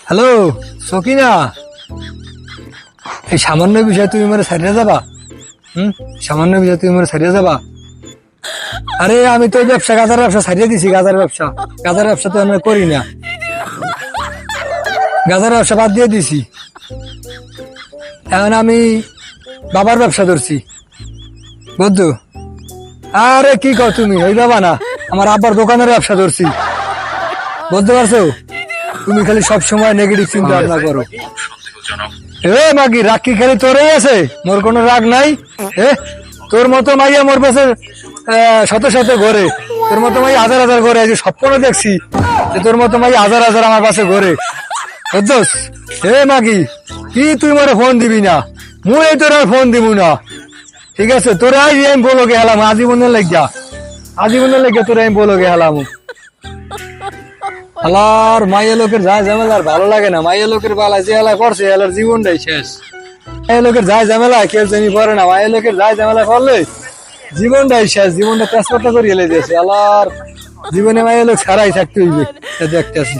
Hello Sakina, এই সামান্য বিষয় তুমি আমার ছাড়িয়ে যাবা? সামান্য বিষয় তুমি আমার ছাড়িয়ে যাবা? আরে আমি তো ব্যবসা, গাজার ব্যবসা ছাড়িয়ে দিছি। গাজার ব্যবসা তো আমরা করি না। গাজার ব্যবসা বাদ দিয়ে দিছি। এখন আমি বাবার ব্যবসা ধরছি, বুঝছো? আরে কি কও তুমি, ওই বাবা না, আমার আব্বার দোকানের ব্যবসা ধরছি, বুঝতে পারছো? তুমি খালি সব সময় নেগেটিভ চিন্তা ভাবনা করো। এ মাগি, রাগ কি খালি তোরই আছে? মোর কোনো রাগ নাই। তোর মতো মাইয়া মোর পাশে শত শত ঘরে, তোর মতো মাই হাজার হাজার ঘরে। আজ স্বপ্ন দেখছি যে তোর মতো মাই হাজার হাজার আমার পাশে ঘরে, বুঝছস? হে মাগি, কি তুই মোরে ফোন দিবি না? মুই তোর আর ফোন দিব না, ঠিক আছে? তোরা আমি বলো গে হেলাম আজীবনের লেগে তোরা আমি বলো গে হেলাম। আলার মাইয়া লোকের যায় ঝামেলা আর ভালো লাগে না। মাইয়া লোকের বালায় যে এলা করছে, এলার জীবনটাই শেষ। মাইয়া লোকের যায় ঝামেলা কেউ জানি পড়ে না। মাইয়া লোকের যায় ঝামেলা করলে জীবনটাই শেষ, জীবনটা তেজপাতা করে এলে দিয়েছে। আলার জীবনে মাইয়া লোক ছাড়াই থাকতে হইবে, দেখতে আসি।